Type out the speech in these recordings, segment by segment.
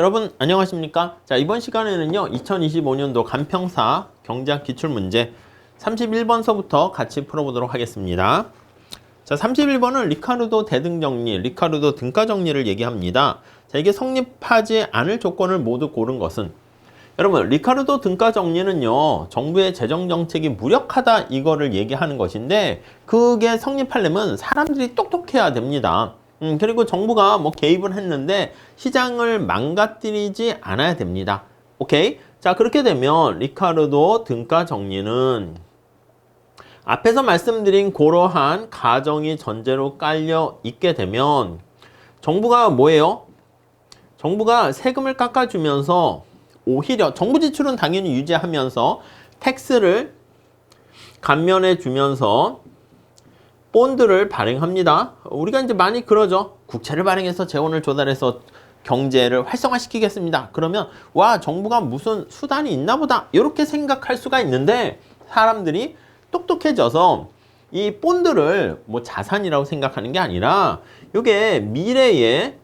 여러분 안녕하십니까? 자, 이번 시간에는요 2025년도 간평사 경제학 기출문제 31번서부터 같이 풀어보도록 하겠습니다. 자, 31번은 리카르도 대등정리, 리카르도 등가정리를 얘기합니다. 자, 이게 성립하지 않을 조건을 모두 고른 것은, 여러분 리카르도 등가정리는요 정부의 재정정책이 무력하다 이거를 얘기하는 것인데, 그게 성립하려면 사람들이 똑똑해야 됩니다. 그리고 정부가 뭐 개입을 했는데 시장을 망가뜨리지 않아야 됩니다. 오케이? 자, 그렇게 되면 리카르도 등가 정리는 앞에서 말씀드린 그러한 가정이 전제로 깔려 있게 되면 정부가 뭐예요? 정부가 세금을 깎아주면서 오히려 정부 지출은 당연히 유지하면서 텍스를 감면해 주면서 본드를 발행합니다. 우리가 이제 많이 그러죠. 국채를 발행해서 재원을 조달해서 경제를 활성화시키겠습니다. 그러면 와, 정부가 무슨 수단이 있나 보다 이렇게 생각할 수가 있는데, 사람들이 똑똑해져서 이 본드를 뭐 자산이라고 생각하는 게 아니라 이게 미래의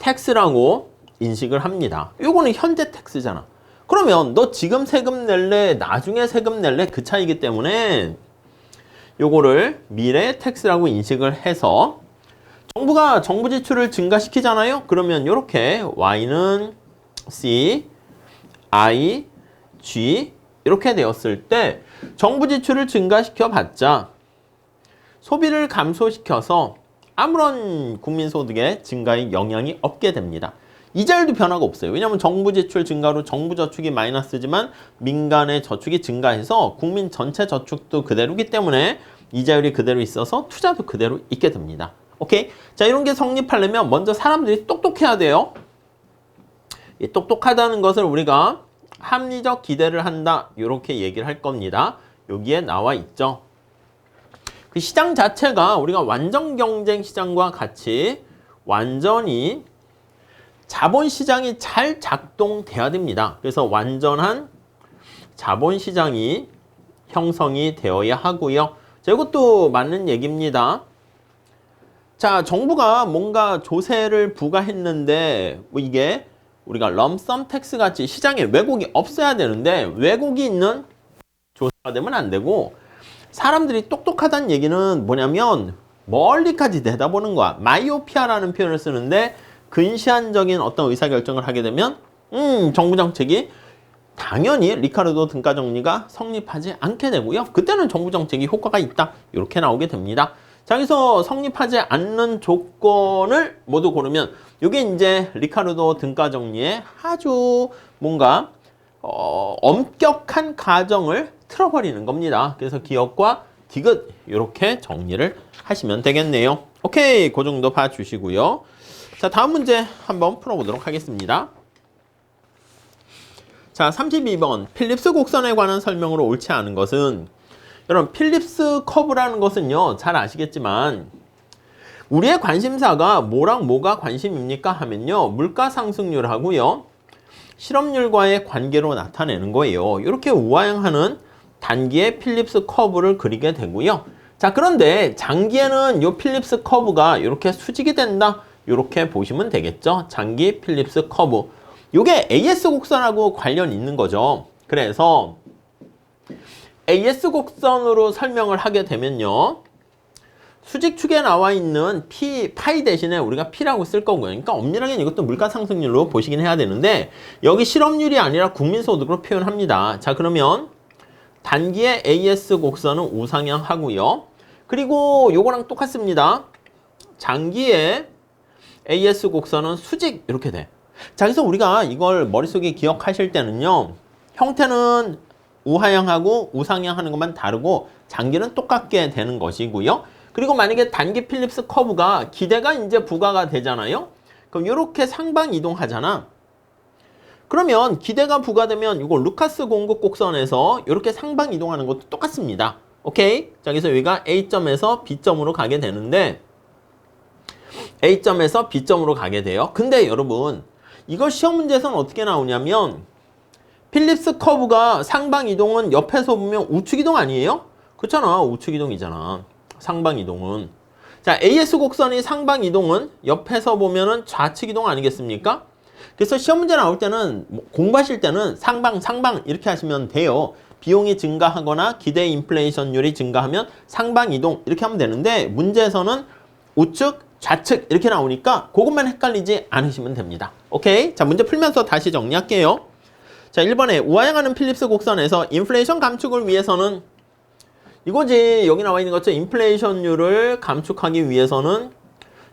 텍스라고 인식을 합니다. 요거는 현재 텍스잖아. 그러면 너 지금 세금 낼래 나중에 세금 낼래 그 차이기 때문에 요거를 미래 텍스라고 인식을 해서 정부가 정부 지출을 증가시키잖아요. 그러면 이렇게 Y는 C, I, G 이렇게 되었을 때 정부 지출을 증가시켜 봤자 소비를 감소시켜서 아무런 국민소득의 증가에 영향이 없게 됩니다. 이자율도 변화가 없어요. 왜냐하면 정부 지출 증가로 정부 저축이 마이너스지만 민간의 저축이 증가해서 국민 전체 저축도 그대로이기 때문에 이자율이 그대로 있어서 투자도 그대로 있게 됩니다. 오케이? 자, 이런 게 성립하려면 먼저 사람들이 똑똑해야 돼요. 이 똑똑하다는 것을 우리가 합리적 기대를 한다 이렇게 얘기를 할 겁니다. 여기에 나와 있죠. 그 시장 자체가 우리가 완전 경쟁 시장과 같이 완전히 자본시장이 잘 작동돼야 됩니다. 그래서 완전한 자본시장이 형성이 되어야 하고요. 자, 이것도 맞는 얘기입니다. 자, 정부가 뭔가 조세를 부과했는데 뭐 이게 우리가 럼썸 텍스 같이 시장에 왜곡이 없어야 되는데 왜곡이 있는 조세가 되면 안 되고, 사람들이 똑똑하다는 얘기는 뭐냐면 멀리까지 내다보는 거야. 마이오피아라는 표현을 쓰는데 근시안적인 어떤 의사결정을 하게 되면 정부 정책이 당연히 리카르도 등가 정리가 성립하지 않게 되고요. 그때는 정부 정책이 효과가 있다 이렇게 나오게 됩니다. 자, 여기서 성립하지 않는 조건을 모두 고르면 이게 이제 리카르도 등가 정리의 아주 뭔가 엄격한 가정을 틀어버리는 겁니다. 그래서 기업과 디귿 이렇게 정리를 하시면 되겠네요. 오케이, 그 정도 봐주시고요. 자, 다음 문제 한번 풀어보도록 하겠습니다. 자, 32번 필립스 곡선에 관한 설명으로 옳지 않은 것은, 여러분 필립스 커브라는 것은요 잘 아시겠지만 우리의 관심사가 뭐랑 뭐가 관심입니까 하면요 물가 상승률하고요 실업률과의 관계로 나타내는 거예요. 이렇게 우하향하는 단기의 필립스 커브를 그리게 되고요. 자, 그런데 장기에는 이 필립스 커브가 이렇게 수직이 된다 이렇게 보시면 되겠죠. 장기 필립스 커브, 이게 AS 곡선하고 관련 있는 거죠. 그래서 AS 곡선으로 설명을 하게 되면요 수직축에 나와 있는 파이 대신에 우리가 P라고 쓸 거고요. 그러니까 엄밀하게 이것도 물가상승률로 보시긴 해야 되는데 여기 실업률이 아니라 국민소득으로 표현합니다. 자, 그러면 단기의 AS 곡선은 우상향 하고요. 그리고 요거랑 똑같습니다. 장기의 AS 곡선은 수직 이렇게 돼. 자, 그래서 우리가 이걸 머릿속에 기억하실 때는요 형태는 우하향하고 우상향 하는 것만 다르고 장기는 똑같게 되는 것이고요. 그리고 만약에 단기 필립스 커브가 기대가 이제 부과가 되잖아요. 그럼 이렇게 상방 이동하잖아. 그러면 기대가 부과되면 이거 루카스 공급 곡선에서 이렇게 상방 이동하는 것도 똑같습니다. 오케이? 자, 그래서 여기가 A점에서 B점으로 가게 되는데 A점에서 B점으로 가게 돼요. 근데 여러분 이거 시험 문제에서는 어떻게 나오냐면 필립스 커브가 상방 이동은 옆에서 보면 우측 이동 아니에요? 그렇잖아. 우측 이동이잖아. 상방 이동은. 자, AS 곡선이 상방 이동은 옆에서 보면은 좌측 이동 아니겠습니까? 그래서 시험 문제 나올 때는 공부하실 때는 상방 이렇게 하시면 돼요. 비용이 증가하거나 기대 인플레이션율이 증가하면 상방 이동 이렇게 하면 되는데 문제에서는 우측, 좌측 이렇게 나오니까 그것만 헷갈리지 않으시면 됩니다. 오케이? 자, 문제 풀면서 다시 정리할게요. 자, 1번에 우하향하는 필립스 곡선에서 인플레이션 감축을 위해서는 이거지. 여기 나와 있는 것처럼 인플레이션율을 감축하기 위해서는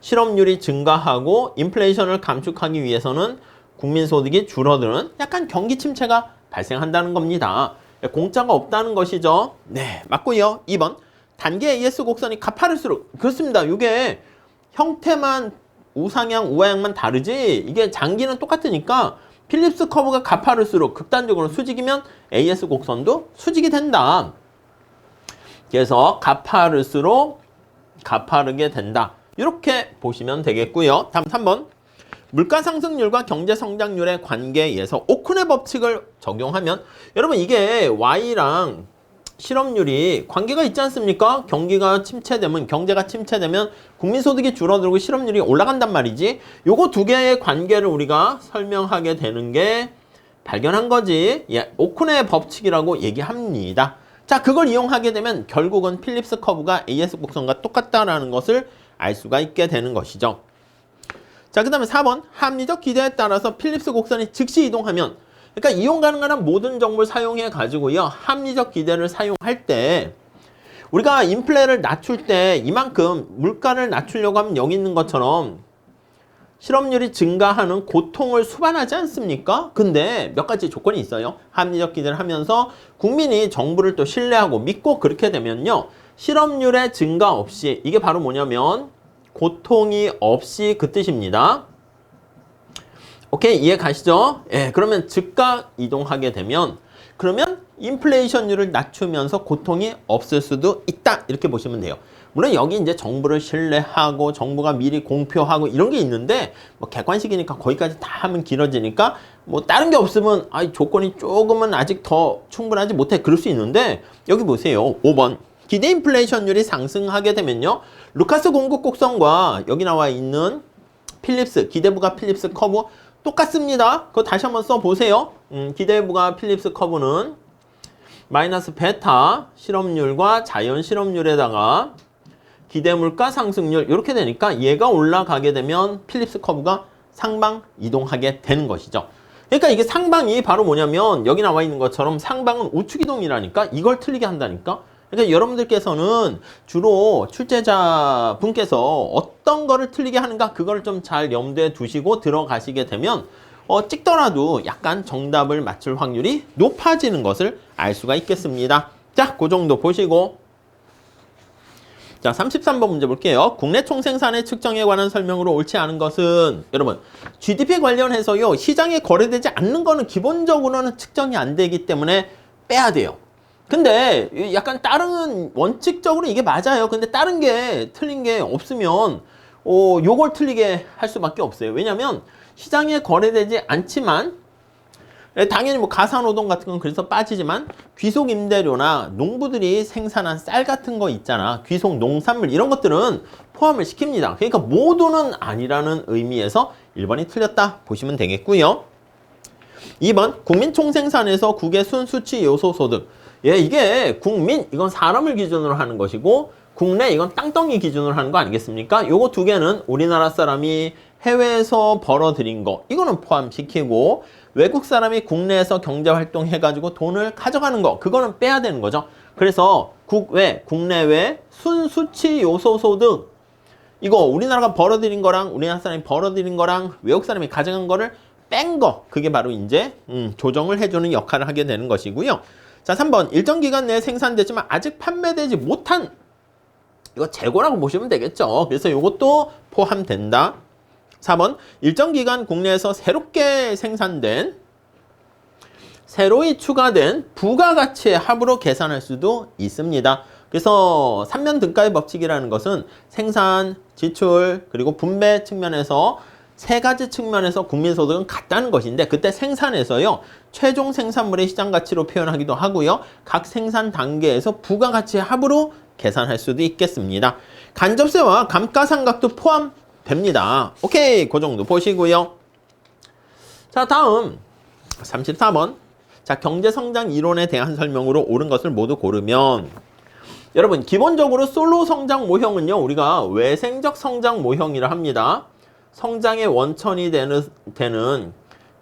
실업률이 증가하고 인플레이션을 감축하기 위해서는 국민소득이 줄어드는 약간 경기 침체가 발생한다는 겁니다. 공짜가 없다는 것이죠. 네, 맞고요. 2번 단계 AS 곡선이 가파를수록 그렇습니다. 이게 형태만 우상향, 우하향만 다르지 이게 장기는 똑같으니까 필립스 커브가 가파를수록 극단적으로 수직이면 AS 곡선도 수직이 된다. 그래서 가파를수록 가파르게 된다. 이렇게 보시면 되겠고요. 다음 3번 물가 상승률과 경제 성장률의 관계에서 오쿤의 법칙을 적용하면 여러분 이게 Y랑 실업률이 관계가 있지 않습니까? 경기가 침체되면 경제가 침체되면 국민소득이 줄어들고 실업률이 올라간단 말이지. 요거 두 개의 관계를 우리가 설명하게 되는 게 발견한 거지. 예, 오쿤의 법칙이라고 얘기합니다. 자, 그걸 이용하게 되면 결국은 필립스 커브가 AS 곡선과 똑같다라는 것을 알 수가 있게 되는 것이죠. 자, 그 다음에 4번 합리적 기대에 따라서 필립스 곡선이 즉시 이동하면 그러니까 이용 가능한 모든 정보를 사용해 가지고요 합리적 기대를 사용할 때 우리가 인플레를 낮출 때 이만큼 물가를 낮추려고 하면 여기 있는 것처럼 실업률이 증가하는 고통을 수반하지 않습니까? 근데 몇 가지 조건이 있어요. 합리적 기대를 하면서 국민이 정부를 또 신뢰하고 믿고 그렇게 되면요 실업률의 증가 없이 이게 바로 뭐냐면 고통이 없이 그 뜻입니다. 오케이, 이해 가시죠? 예, 그러면 즉각 이동하게 되면 그러면 인플레이션율을 낮추면서 고통이 없을 수도 있다. 이렇게 보시면 돼요. 물론 여기 이제 정부를 신뢰하고 정부가 미리 공표하고 이런 게 있는데 뭐 객관식이니까 거기까지 다 하면 길어지니까 뭐 다른 게 없으면 조건이 조금은 아직 더 충분하지 못해 그럴 수 있는데 여기 보세요. 5번 기대 인플레이션율이 상승하게 되면요 루카스 공급 곡선과 여기 나와 있는 필립스 기대부가 필립스 커브 똑같습니다. 그거 다시 한번 써보세요. 기대부가 필립스 커브는 마이너스 베타 실업률과 자연 실업률에다가 기대물가 상승률 이렇게 되니까 얘가 올라가게 되면 필립스 커브가 상방 이동하게 되는 것이죠. 그러니까 이게 상방이 바로 뭐냐면 여기 나와 있는 것처럼 상방은 우측 이동이라니까 이걸 틀리게 한다니까. 그러니까 여러분들께서는 주로 출제자 분께서 어떤 거를 틀리게 하는가 그걸 좀 잘 염두에 두시고 들어가시게 되면 찍더라도 약간 정답을 맞출 확률이 높아지는 것을 알 수가 있겠습니다. 자, 그 정도 보시고 자, 33번 문제 볼게요. 국내 총생산의 측정에 관한 설명으로 옳지 않은 것은 여러분 GDP 관련해서요 시장에 거래되지 않는 거는 기본적으로는 측정이 안 되기 때문에 빼야 돼요. 근데 약간 다른 원칙적으로 이게 맞아요. 근데 다른 게 틀린 게 없으면 요걸 틀리게 할 수밖에 없어요. 왜냐면 시장에 거래되지 않지만 당연히 뭐 가사노동 같은 건 그래서 빠지지만 귀속 임대료나 농부들이 생산한 쌀 같은 거 있잖아. 귀속 농산물 이런 것들은 포함을 시킵니다. 그러니까 모두는 아니라는 의미에서 1번이 틀렸다 보시면 되겠고요. 2번 국민 총생산에서 국의 순수치 요소 소득. 예, 이게 국민 이건 사람을 기준으로 하는 것이고 국내 이건 땅덩이 기준으로 하는 거 아니겠습니까? 요거 두 개는 우리나라 사람이 해외에서 벌어들인 거 이거는 포함시키고 외국 사람이 국내에서 경제활동 해가지고 돈을 가져가는 거 그거는 빼야 되는 거죠. 그래서 국외, 국내외 순수치 요소 소득 이거 우리나라가 벌어들인 거랑 우리나라 사람이 벌어들인 거랑 외국 사람이 가져간 거를 뺀 거 그게 바로 이제 조정을 해주는 역할을 하게 되는 것이고요. 자, 3번 일정 기간 내에 생산되지만 아직 판매되지 못한 이거 재고라고 보시면 되겠죠. 그래서 이것도 포함된다. 4번 일정 기간 국내에서 새롭게 생산된 새로이 추가된 부가가치의 합으로 계산할 수도 있습니다. 그래서 3면 등가의 법칙이라는 것은 생산, 지출, 그리고 분배 측면에서 세 가지 측면에서 국민소득은 같다는 것인데 그때 생산에서요 최종 생산물의 시장 가치로 표현하기도 하고요 각 생산 단계에서 부가가치의 합으로 계산할 수도 있겠습니다. 간접세와 감가상각도 포함됩니다. 오케이, 그 정도 보시고요. 자, 다음 34번. 자, 경제성장 이론에 대한 설명으로 옳은 것을 모두 고르면, 여러분 기본적으로 솔로 성장 모형은요, 우리가 외생적 성장 모형이라 합니다. 성장의 원천이 되는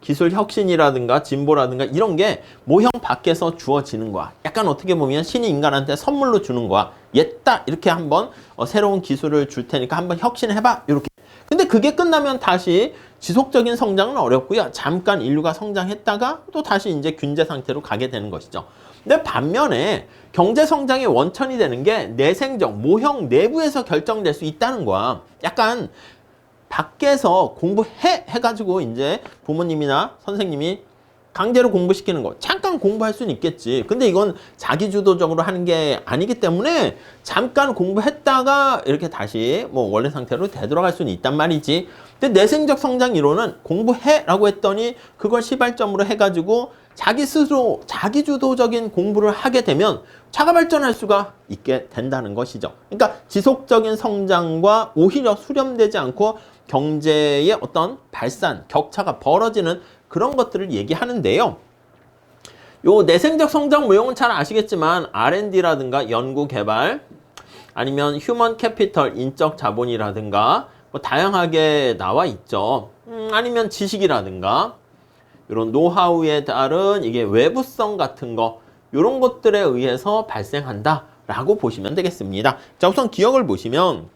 기술 혁신이라든가 진보라든가 이런 게 모형 밖에서 주어지는 거야. 약간 어떻게 보면 신이 인간한테 선물로 주는 거야. 얘다 이렇게 한번 새로운 기술을 줄 테니까 한번 혁신해봐, 이렇게. 근데 그게 끝나면 다시 지속적인 성장은 어렵고요. 잠깐 인류가 성장했다가 또 다시 이제 균제 상태로 가게 되는 것이죠. 근데 반면에 경제 성장의 원천이 되는 게 내생적 모형 내부에서 결정될 수 있다는 거야. 약간 밖에서 공부해가지고 이제 부모님이나 선생님이 강제로 공부시키는 거 잠깐 공부할 수는 있겠지. 근데 이건 자기주도적으로 하는 게 아니기 때문에 잠깐 공부했다가 이렇게 다시 뭐 원래 상태로 되돌아갈 수는 있단 말이지. 근데 내생적 성장 이론은 공부해라고 했더니 그걸 시발점으로 해가지고 자기 스스로 자기주도적인 공부를 하게 되면 자가 발전할 수가 있게 된다는 것이죠. 그러니까 지속적인 성장과 오히려 수렴되지 않고 경제의 어떤 발산, 격차가 벌어지는 그런 것들을 얘기하는데요. 요 내생적 성장 모형은 잘 아시겠지만 R&D라든가 연구 개발, 아니면 휴먼 캐피털, 인적 자본이라든가 뭐 다양하게 나와 있죠. 아니면 지식이라든가 이런 노하우에 따른 이게 외부성 같은 거, 이런 것들에 의해서 발생한다라고 보시면 되겠습니다. 자, 우선 기억을 보시면,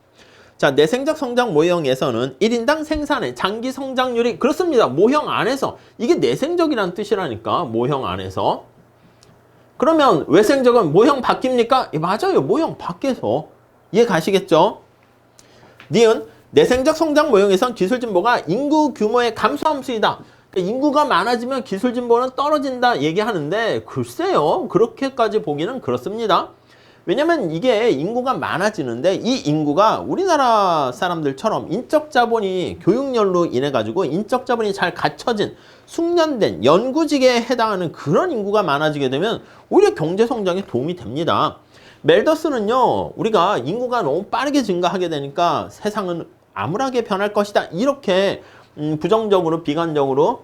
자, 내생적 성장 모형에서는 1인당 생산의 장기 성장률이, 그렇습니다. 모형 안에서, 이게 내생적이라는 뜻이라니까, 모형 안에서. 그러면 외생적은 모형 밖입니까? 예, 맞아요. 모형 밖에서. 이해 가시겠죠? 니은 내생적 성장 모형에선 기술 진보가 인구 규모의 감소 함수이다. 인구가 많아지면 기술 진보는 떨어진다 얘기하는데, 글쎄요, 그렇게까지 보기는 그렇습니다. 왜냐면 이게 인구가 많아지는데 이 인구가 우리나라 사람들처럼 인적 자본이 교육열로 인해 가지고 인적 자본이 잘 갖춰진 숙련된 연구직에 해당하는 그런 인구가 많아지게 되면 오히려 경제 성장에 도움이 됩니다. 멜더스는요, 우리가 인구가 너무 빠르게 증가하게 되니까 세상은 암울하게 변할 것이다, 이렇게 부정적으로 비관적으로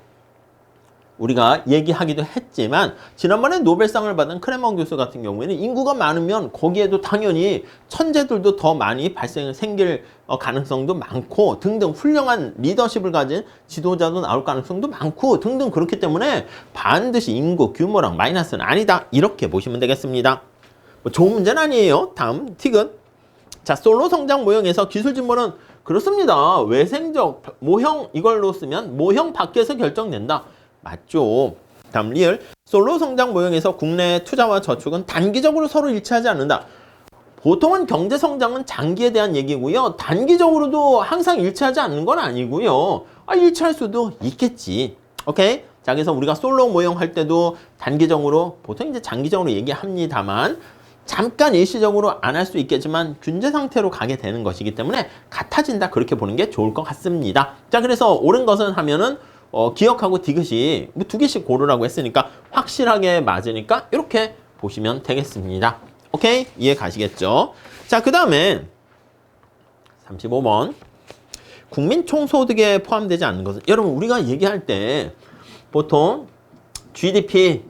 우리가 얘기하기도 했지만, 지난번에 노벨상을 받은 크레먼 교수 같은 경우에는 인구가 많으면 거기에도 당연히 천재들도 더 많이 생길 가능성도 많고 등등, 훌륭한 리더십을 가진 지도자도 나올 가능성도 많고 등등, 그렇기 때문에 반드시 인구 규모랑 마이너스는 아니다, 이렇게 보시면 되겠습니다. 뭐 좋은 문제는 아니에요. 다음 티귿. 자, 솔로 성장 모형에서 기술 진보는 그렇습니다. 외생적 모형 이걸로 쓰면 모형 밖에서 결정된다. 맞죠. 다음 리을. 솔로 성장 모형에서 국내 투자와 저축은 단기적으로 서로 일치하지 않는다. 보통은 경제 성장은 장기에 대한 얘기고요. 단기적으로도 항상 일치하지 않는 건 아니고요. 일치할 수도 있겠지. 오케이? 자, 그래서 우리가 솔로 모형 할 때도 단기적으로, 보통 이제 장기적으로 얘기합니다만, 잠깐 일시적으로 안 할 수 있겠지만 균제 상태로 가게 되는 것이기 때문에 같아진다, 그렇게 보는 게 좋을 것 같습니다. 자, 그래서 옳은 것은 하면은 기억하고 디귿이 뭐 2개씩 고르라고 했으니까 확실하게 맞으니까 이렇게 보시면 되겠습니다. 오케이? 이해 가시겠죠? 자, 그 다음에 35번. 국민 총소득에 포함되지 않는 것은, 여러분 우리가 얘기할 때 보통 GDP,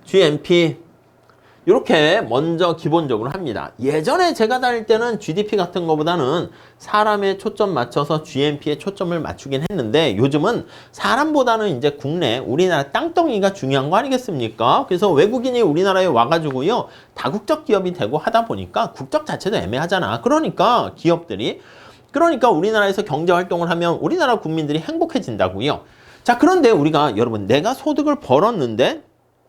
GNP 이렇게 먼저 기본적으로 합니다. 예전에 제가 다닐 때는 GDP 같은 거보다는 사람에 초점 맞춰서 GNP에 초점을 맞추긴 했는데, 요즘은 사람보다는 이제 국내, 우리나라 땅덩이가 중요한 거 아니겠습니까? 그래서 외국인이 우리나라에 와가지고요, 다국적 기업이 되고 하다 보니까 국적 자체도 애매하잖아. 그러니까 기업들이, 그러니까 우리나라에서 경제 활동을 하면 우리나라 국민들이 행복해진다고요. 자, 그런데 우리가, 여러분, 내가 소득을 벌었는데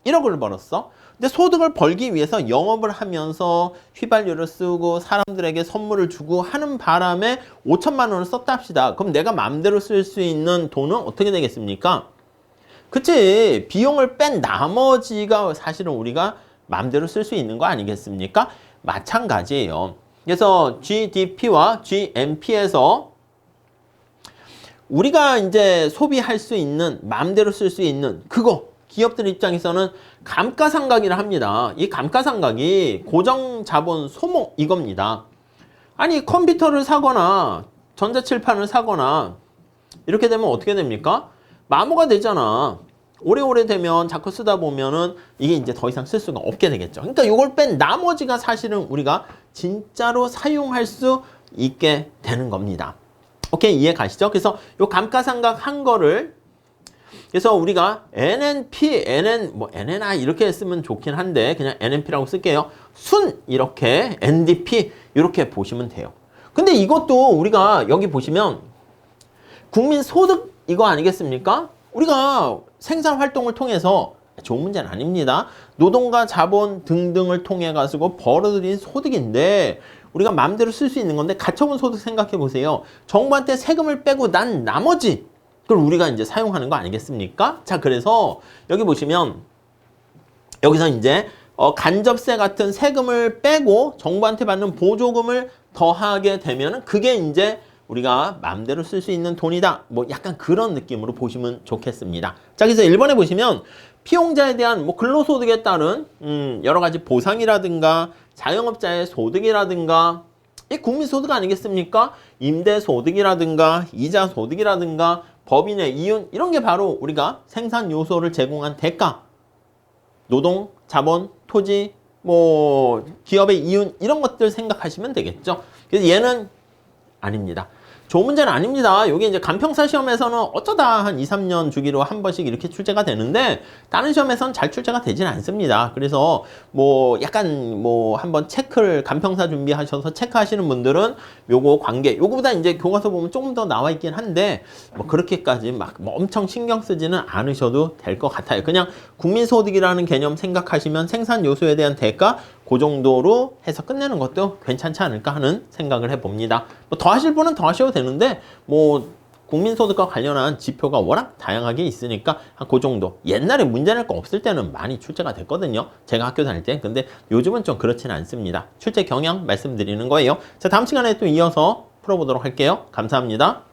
1억을 벌었어. 근데 소득을 벌기 위해서 영업을 하면서 휘발유를 쓰고 사람들에게 선물을 주고 하는 바람에 5천만 원을 썼다 합시다. 그럼 내가 마음대로 쓸 수 있는 돈은 어떻게 되겠습니까? 그치? 비용을 뺀 나머지가 사실은 우리가 마음대로 쓸 수 있는 거 아니겠습니까? 마찬가지예요. 그래서 GDP와 GNP에서 우리가 이제 소비할 수 있는, 마음대로 쓸 수 있는 그거, 기업들 입장에서는 감가상각이라 합니다. 이 감가상각이 고정자본 소모 이겁니다. 아니 컴퓨터를 사거나 전자칠판을 사거나 이렇게 되면 어떻게 됩니까? 마모가 되잖아. 오래오래 되면 자꾸 쓰다 보면은 이게 이제 더 이상 쓸 수가 없게 되겠죠. 그러니까 이걸 뺀 나머지가 사실은 우리가 진짜로 사용할 수 있게 되는 겁니다. 오케이, 이해 가시죠? 그래서 요 감가상각 한 거를 그래서 우리가 NNP, NNI 이렇게 쓰면 좋긴 한데 그냥 NNP라고 쓸게요. 순 이렇게 NDP 이렇게 보시면 돼요. 근데 이것도 우리가 여기 보시면 국민소득 이거 아니겠습니까? 우리가 생산활동을 통해서 좋은 문제는 아닙니다. 노동과 자본 등등을 통해 가지고 벌어들인 소득인데 우리가 마음대로 쓸 수 있는 건데 가처분 소득 생각해 보세요. 정부한테 세금을 빼고 난 나머지 그걸 우리가 이제 사용하는 거 아니겠습니까? 자, 그래서 여기 보시면 여기서 이제 간접세 같은 세금을 빼고 정부한테 받는 보조금을 더하게 되면 그게 이제 우리가 마음대로 쓸 수 있는 돈이다. 뭐 약간 그런 느낌으로 보시면 좋겠습니다. 자, 그래서 1번에 보시면 피용자에 대한 뭐 근로소득에 따른 여러 가지 보상이라든가 자영업자의 소득이라든가 이 국민소득 아니겠습니까? 임대소득이라든가 이자소득이라든가 법인의 이윤 이런 게 바로 우리가 생산 요소를 제공한 대가 노동, 자본, 토지, 뭐 기업의 이윤 이런 것들 생각하시면 되겠죠. 그래서 얘는 아닙니다. 좋은 문제는 아닙니다. 여기 이제 간평사 시험에서는 어쩌다 한 2, 3년 주기로 한 번씩 이렇게 출제가 되는데 다른 시험에서는 잘 출제가 되지는 않습니다. 그래서 뭐 약간 뭐 한번 체크를 간평사 준비하셔서 체크하시는 분들은 요거 관계 요거보다 이제 교과서 보면 조금 더 나와 있긴 한데 뭐 그렇게까지 막 뭐 엄청 신경 쓰지는 않으셔도 될 것 같아요. 그냥 국민소득이라는 개념 생각하시면 생산 요소에 대한 대가 그 정도로 해서 끝내는 것도 괜찮지 않을까 하는 생각을 해봅니다. 뭐 더 하실 분은 더 하셔도 되는데 뭐 국민소득과 관련한 지표가 워낙 다양하게 있으니까 한 그 정도. 옛날에 문제 낼 거 없을 때는 많이 출제가 됐거든요. 제가 학교 다닐 때. 근데 요즘은 좀 그렇지는 않습니다. 출제 경향 말씀드리는 거예요. 자, 다음 시간에 또 이어서 풀어보도록 할게요. 감사합니다.